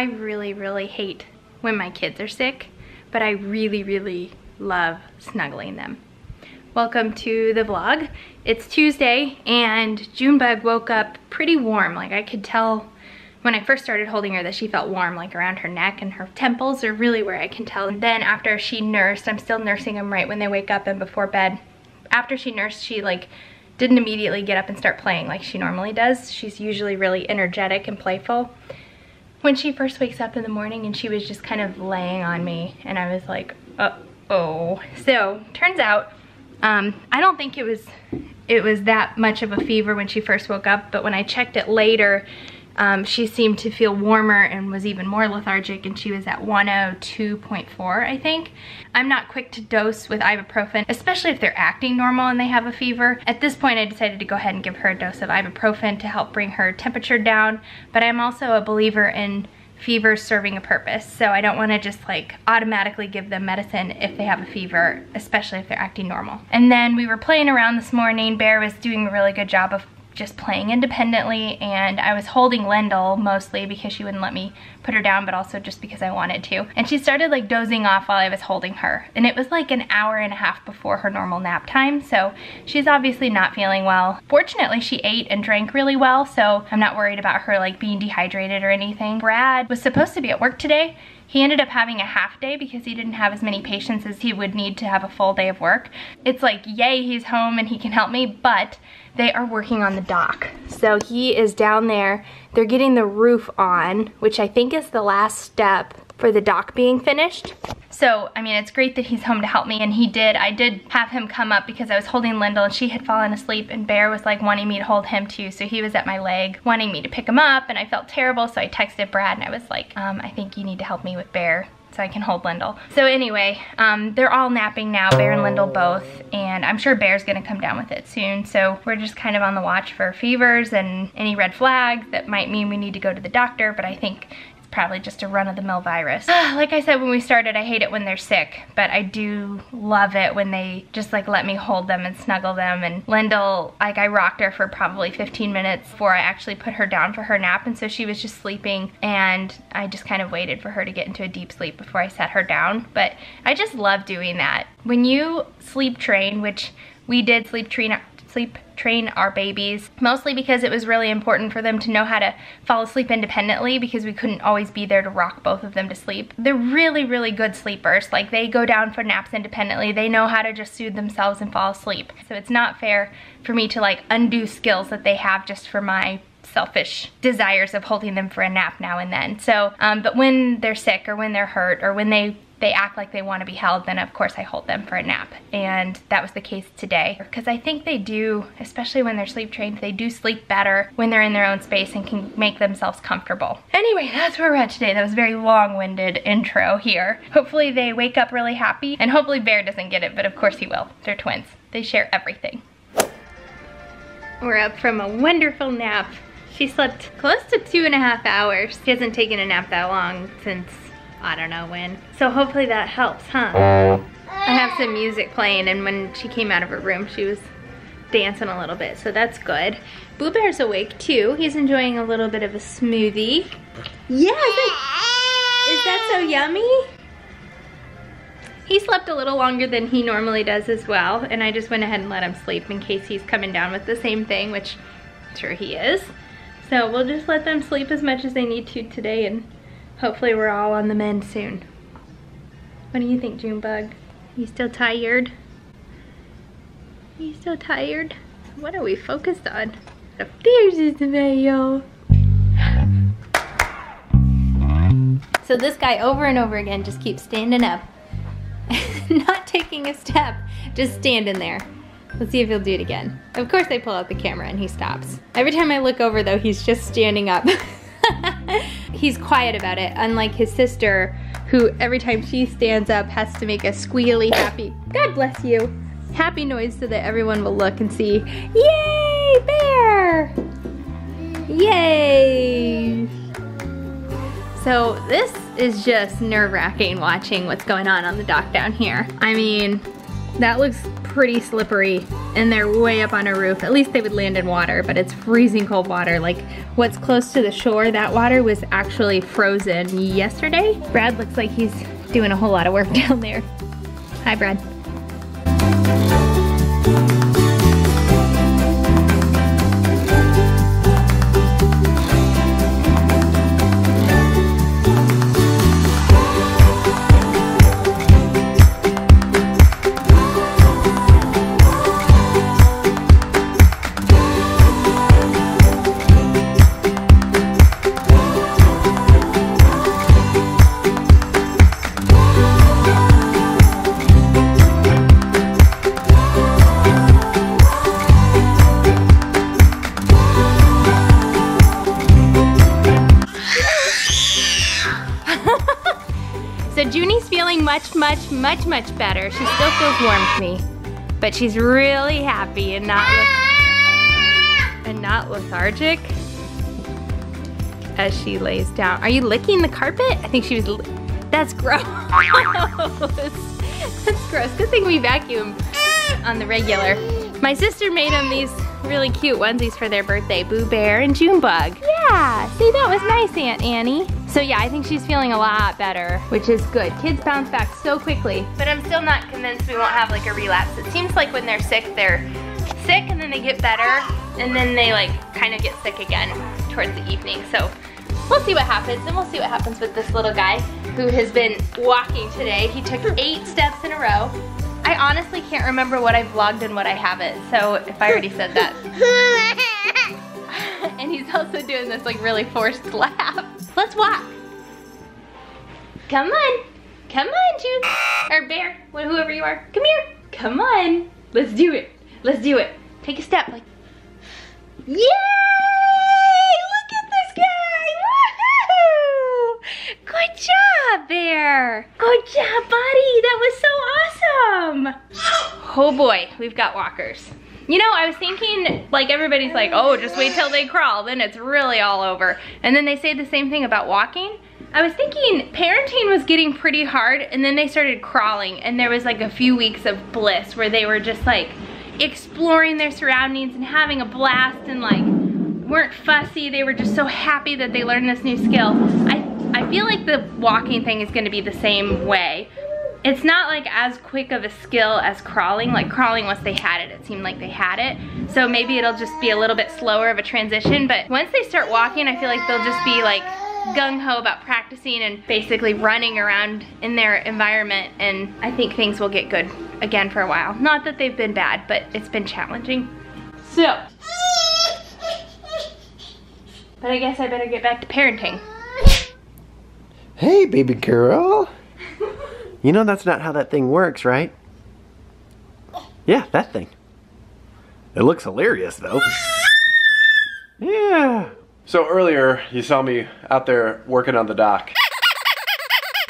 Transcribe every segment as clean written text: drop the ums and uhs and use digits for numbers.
I really, really hate when my kids are sick, but I really, really love snuggling them. Welcome to the vlog. It's Tuesday and Junebug woke up pretty warm. Like I could tell when I first started holding her that she felt warm, like around her neck, and her temples are really where I can tell. And then after she nursed, I'm still nursing them right when they wake up and before bed. After she nursed, she like didn't immediately get up and start playing like she normally does. She's usually really energetic and playful. When she first wakes up in the morning and she was just kind of laying on me and I was like, uh-oh. So turns out, I don't think it was that much of a fever when she first woke up, but when I checked it later, she seemed to feel warmer and was even more lethargic, and she was at 102.4, I think. I'm not quick to dose with ibuprofen, especially if they're acting normal and they have a fever. At this point, I decided to go ahead and give her a dose of ibuprofen to help bring her temperature down, but I'm also a believer in fever serving a purpose, so I don't want to just like automatically give them medicine if they have a fever, especially if they're acting normal. And then we were playing around this morning. Bear was doing a really good job of just playing independently, and I was holding Lendl mostly because she wouldn't let me put her down, but also just because I wanted to. And she started like dozing off while I was holding her, and it was like an hour and a half before her normal nap time, so she's obviously not feeling well. Fortunately, she ate and drank really well, so I'm not worried about her like being dehydrated or anything. Brad was supposed to be at work today. He ended up having a half day because he didn't have as many patients as he would need to have a full day of work. It's like, yay, he's home and he can help me, but they are working on the dock. So he is down there. They're getting the roof on, which I think is the last step for the dock being finished. So, I mean, it's great that he's home to help me, and he did. I did have him come up because I was holding Lendl and she had fallen asleep, and Bear was like wanting me to hold him too, so he was at my leg wanting me to pick him up, and I felt terrible, so I texted Brad and I was like, I think you need to help me with Bear so I can hold Lendl. So anyway, they're all napping now, Bear and Lendl both, and I'm sure Bear's gonna come down with it soon, so we're just kind of on the watch for fevers and any red flags that might mean we need to go to the doctor, but I think probably just a run-of-the-mill virus. Like I said when we started, I hate it when they're sick, but I do love it when they just like let me hold them and snuggle them. And Lendl, like I rocked her for probably 15 minutes before I actually put her down for her nap, and so she was just sleeping, and I just kind of waited for her to get into a deep sleep before I set her down. But I just love doing that. When you sleep train, which we did sleep train our babies, mostly because it was really important for them to know how to fall asleep independently because we couldn't always be there to rock both of them to sleep. They're really, really good sleepers. Like they go down for naps independently. They know how to just soothe themselves and fall asleep. So it's not fair for me to like undo skills that they have just for my selfish desires of holding them for a nap now and then. So, but when they're sick or when they're hurt or when they act like they want to be held, then of course I hold them for a nap. And that was the case today, because I think they do, especially when they're sleep trained, they do sleep better when they're in their own space and can make themselves comfortable. Anyway, that's where we're at today. That was a very long-winded intro here. Hopefully they wake up really happy, and hopefully Bear doesn't get it, but of course he will. They're twins. They share everything. We're up from a wonderful nap. She slept close to 2.5 hours. She hasn't taken a nap that long since I don't know when. So hopefully that helps, huh? I have some music playing, and when she came out of her room, she was dancing a little bit, so that's good. Boo Bear's awake too. He's enjoying a little bit of a smoothie. Yeah, is that so yummy? He slept a little longer than he normally does as well, and I just went ahead and let him sleep in case he's coming down with the same thing, which I'm sure he is. So we'll just let them sleep as much as they need to today, and hopefully we're all on the mend soon. What do you think, Junebug? You still tired? Are you still tired? What are we focused on? There's Isabel. So this guy over and over again just keeps standing up. Not taking a step, just standing there. Let's see if he'll do it again. Of course I pull out the camera and he stops. Every time I look over though, he's just standing up. He's quiet about it, unlike his sister, who every time she stands up has to make a squealy happy, God bless you, happy noise so that everyone will look and see, yay, Bear! Yay! So this is just nerve-wracking watching what's going on the dock down here. I mean, that looks pretty slippery and they're way up on a roof. At least they would land in water, but it's freezing cold water. Like what's close to the shore, that water was actually frozen yesterday. Brad looks like he's doing a whole lot of work down there. Hi, Brad. So Junie's feeling much better. She still feels warm to me, but she's really happy and not lethargic as she lays down. Are you licking the carpet? I think she was. That's gross. That's gross. Good thing we vacuum on the regular. My sister made them these really cute onesies for their birthday, Boo Bear and Junebug. Yeah, see, that was nice, Aunt Annie. So yeah, I think she's feeling a lot better, which is good. Kids bounce back so quickly, but I'm still not convinced we won't have like a relapse. It seems like when they're sick and then they get better, and then they like kind of get sick again towards the evening. So we'll see what happens, and we'll see what happens with this little guy who has been walking today. He took 8 steps in a row. I honestly can't remember what I vlogged and what I haven't, so if I already said that. And he's also doing this like really forced laugh. Let's walk. Come on. Come on, June. Or Bear, whoever you are. Come here. Come on. Let's do it. Let's do it. Take a step. Like, yay! Look at this guy. Woohoo! Good job, Bear. Good job, buddy. That was so awesome. Oh boy, we've got walkers. You know, I was thinking, like everybody's like, oh, just wait till they crawl, then it's really all over. And then they say the same thing about walking. I was thinking parenting was getting pretty hard, and then they started crawling, and there was like a few weeks of bliss where they were just like exploring their surroundings and having a blast and like weren't fussy. They were just so happy that they learned this new skill. I feel like the walking thing is gonna be the same way. It's not like as quick of a skill as crawling. Like crawling, once they had it, it seemed like they had it. So maybe it'll just be a little bit slower of a transition, but once they start walking, I feel like they'll just be like gung-ho about practicing and basically running around in their environment, and I think things will get good again for a while. Not that they've been bad, but it's been challenging. So, but I guess I better get back to parenting. Hey, baby girl. You know that's not how that thing works, right? Yeah, that thing. It looks hilarious, though. Yeah. So earlier, you saw me out there working on the dock.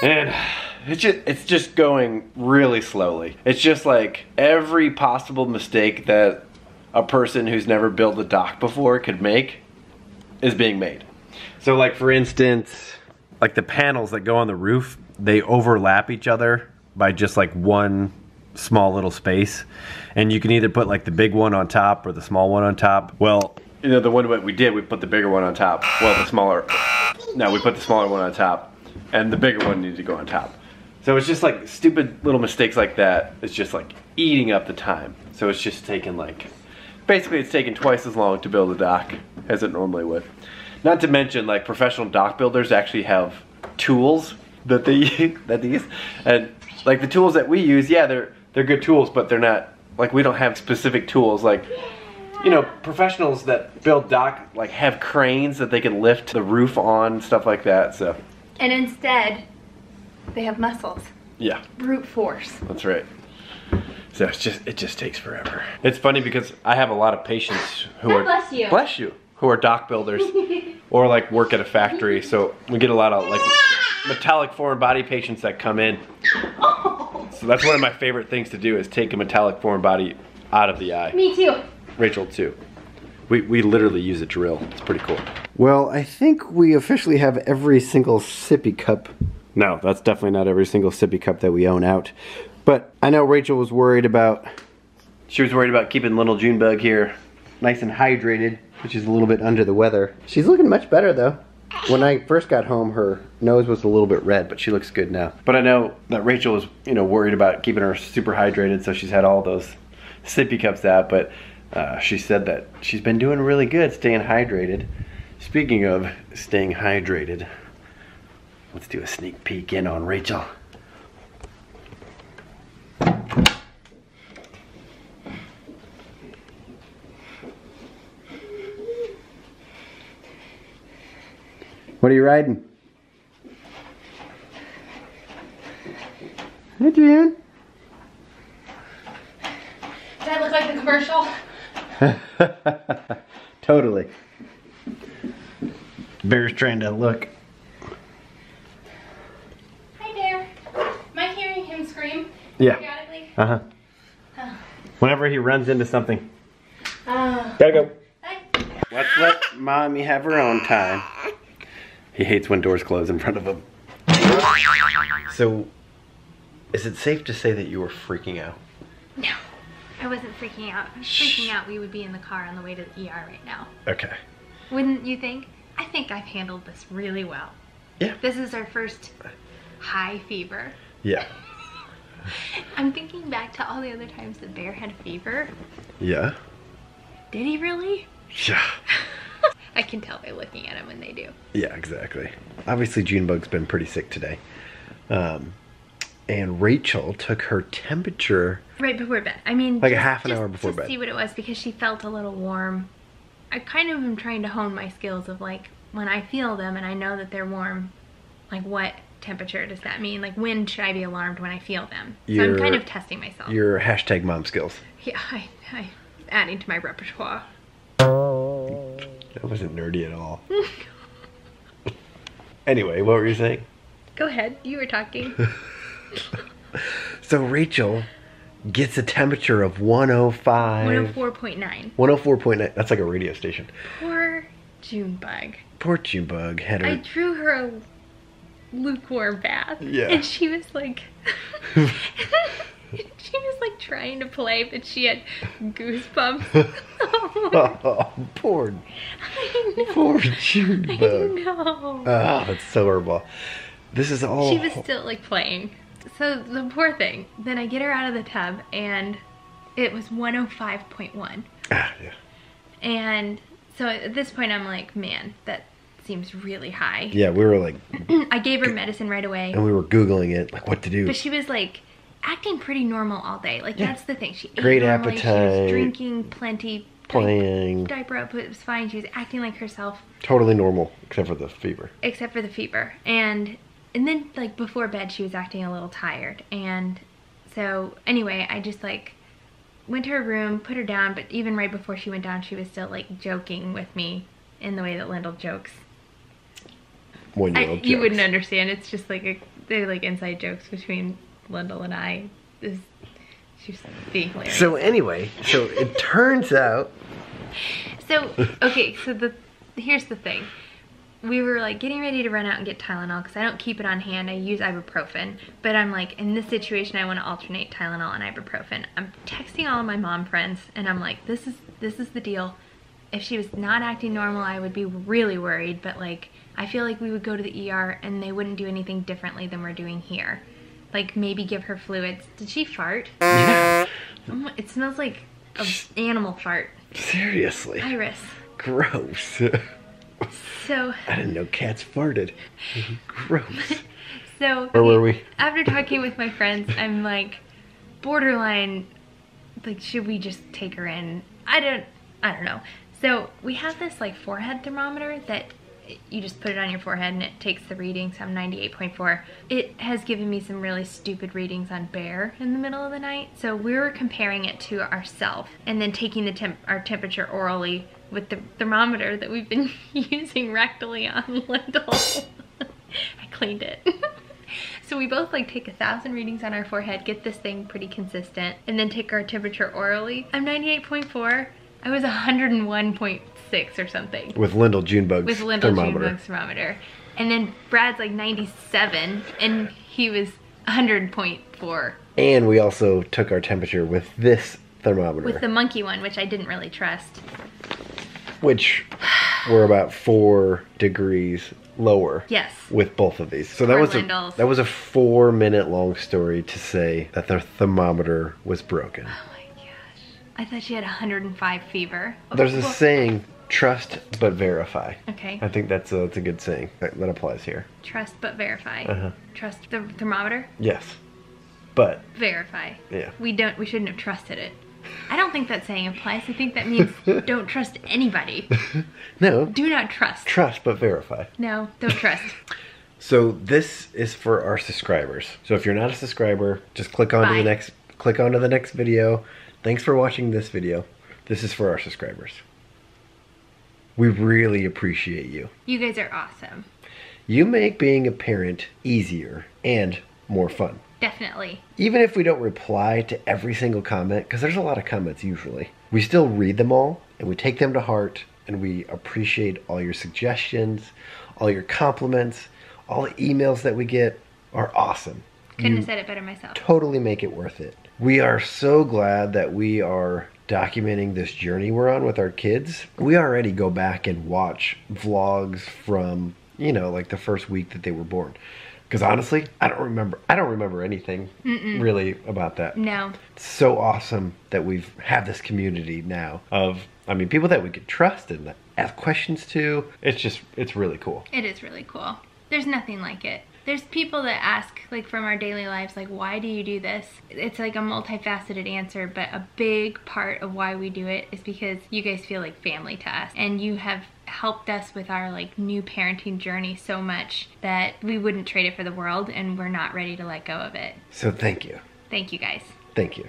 And it's just going really slowly. It's just like every possible mistake that a person who's never built a dock before could make is being made. So like for instance, like the panels that go on the roof, they overlap each other by just like one small little space. And you can either put like the big one on top or the small one on top. Well, you know, the one that we did, we put the bigger one on top. Well, we put the smaller one on top, and the bigger one needed to go on top. So it's just like stupid little mistakes like that. It's just like eating up the time. So it's just taking like, basically it's taking twice as long to build a dock as it normally would. Not to mention like professional dock builders actually have tools that they use, and like the tools that we use, yeah, they're good tools, but they're not, like we don't have specific tools. Like, you know, professionals that build dock like have cranes that they can lift the roof on, stuff like that. So, and instead they have muscles. Yeah, brute force. That's right. So it just takes forever. It's funny because I have a lot of patients who are, bless you, who are dock builders or like work at a factory. So we get a lot of like metallic foreign body patients that come in. So that's one of my favorite things to do, is take a metallic foreign body out of the eye. Me too. Rachel too. We literally use a drill. It's pretty cool. Well, I think we officially have every single sippy cup. No, that's definitely not every single sippy cup that we own out. But I know Rachel was worried about She was worried about keeping little Junebug here nice and hydrated, which is a little bit under the weather. She's looking much better though. When I first got home, her nose was a little bit red, but she looks good now. But I know that Rachel was, you know, worried about keeping her super hydrated, so she's had all those sippy cups out, but she said that she's been doing really good staying hydrated. Speaking of staying hydrated, let's do a sneak peek in on Rachel. What are you riding? Hey, Jan. Did I look like the commercial? Totally. Bear's trying to look. Hi, Bear. Am I hearing him scream? Yeah. Periodically? Uh-huh. Oh. Whenever he runs into something. Oh. Gotta go. Hi. Let's let mommy have her own time. He hates when doors close in front of him. So, is it safe to say that you were freaking out? No, I wasn't freaking out. If I was freaking out, we would be in the car on the way to the ER right now. Okay. Wouldn't you think? I think I've handled this really well. Yeah. This is our first high fever. Yeah. I'm thinking back to all the other times that Bear had a fever. Yeah. Did he really? Yeah. I can tell by looking at him when they do. Yeah, exactly. Obviously, Junebug's been pretty sick today. And Rachel took her temperature right before bed. I mean, like a half an hour before bed. To see what it was because she felt a little warm. I kind of am trying to hone my skills of like when I feel them and I know that they're warm, like what temperature does that mean? Like when should I be alarmed when I feel them? So I'm kind of testing myself. Your hashtag mom skills. Yeah, I'm adding to my repertoire. That wasn't nerdy at all. Anyway, what were you saying? Go ahead, you were talking. So Rachel gets a temperature of 105. 104.9. 104.9. That's like a radio station. Poor Junebug. Poor Junebug had her. I drew her a lukewarm bath. Yeah. And she was like... She was like trying to play, but she had goosebumps. Oh, poor Junebug. I know. Oh, it's so horrible. This is all... She was still like playing. So the poor thing. Then I get her out of the tub and it was 105.1. Ah, yeah. And so at this point I'm like, man, that seems really high. Yeah, we were like... I gave her medicine right away. And we were Googling it, like what to do. But she was like acting pretty normal all day. Like that's the thing. She ate great normally, appetite. She was drinking plenty. Playing. Diaper up, it was fine. She was acting like herself. Totally normal, except for the fever. Except for the fever. And then like before bed she was acting a little tired. And so anyway, I just like went to her room, put her down, but even right before she went down she was still like joking with me in the way that Lyndall jokes. One-year-old jokes. You wouldn't understand. It's just like they're like inside jokes between Lyndall and I. She was being hilarious. So anyway, so it turns out. So okay, so here's the thing. We were like getting ready to run out and get Tylenol because I don't keep it on hand. I use ibuprofen, but I'm like in this situation I want to alternate Tylenol and ibuprofen. I'm texting all of my mom friends and I'm like, this is the deal. If she was not acting normal, I would be really worried, but like I feel like we would go to the ER and they wouldn't do anything differently than we're doing here. Like maybe give her fluids. Did she fart? Yeah. It smells like an animal fart. Seriously. Iris. Gross. So I didn't know cats farted. Gross. So where were we? After talking with my friends, I'm like borderline like should we just take her in? I don't know. So we have this like forehead thermometer that you just put it on your forehead and it takes the readings. I'm 98.4. It has given me some really stupid readings on Bear in the middle of the night. So we were comparing it to ourselves and then taking our temperature orally with the thermometer that we've been using rectally on Lyndall. I cleaned it. So we both like take 1,000 readings on our forehead, get this thing pretty consistent, and then take our temperature orally. I'm 98.4. I was 101.6 or something. With Lyndall Junebug's Junebug's thermometer. And then Brad's like 97 and he was 100.4. And we also took our temperature with this thermometer. With the monkey one, which I didn't really trust. Which were about 4 degrees lower. Yes. With both of these. So Poor that was a 4-minute long story to say that the thermometer was broken. Oh my gosh. I thought she had 105 fever. There's a saying, trust but verify. Okay. I think that's a good saying. That applies here. Trust but verify. Uh-huh. Trust the thermometer? Yes. But verify. Yeah. We shouldn't have trusted it. I don't think that saying applies. I think that means don't trust anybody. No. Do not trust. Trust but verify. No, don't trust. So this is for our subscribers. So if you're not a subscriber, just click on to the next video. Thanks for watching this video. This is for our subscribers. We really appreciate you. You guys are awesome. You make being a parent easier and more fun. Definitely. Even if we don't reply to every single comment, because there's a lot of comments usually, we still read them all and we take them to heart, and we appreciate all your suggestions, all your compliments, all the emails that we get are awesome. Couldn't have said it better myself. Totally make it worth it. We are so glad that we are documenting this journey we're on with our kids. We already go back and watch vlogs from, like the first week that they were born. Because honestly, I don't remember anything really about that. No. It's so awesome that we've had this community now of, people that we could trust and ask questions to. It's really cool. It is really cool. There's nothing like it. There's people that ask, like, from our daily lives, like, why do you do this? It's like a multifaceted answer, but a big part of why we do it is because you guys feel like family to us, and you have helped us with our, like, new parenting journey so much that we wouldn't trade it for the world, and we're not ready to let go of it. So thank you. Thank you, guys. Thank you.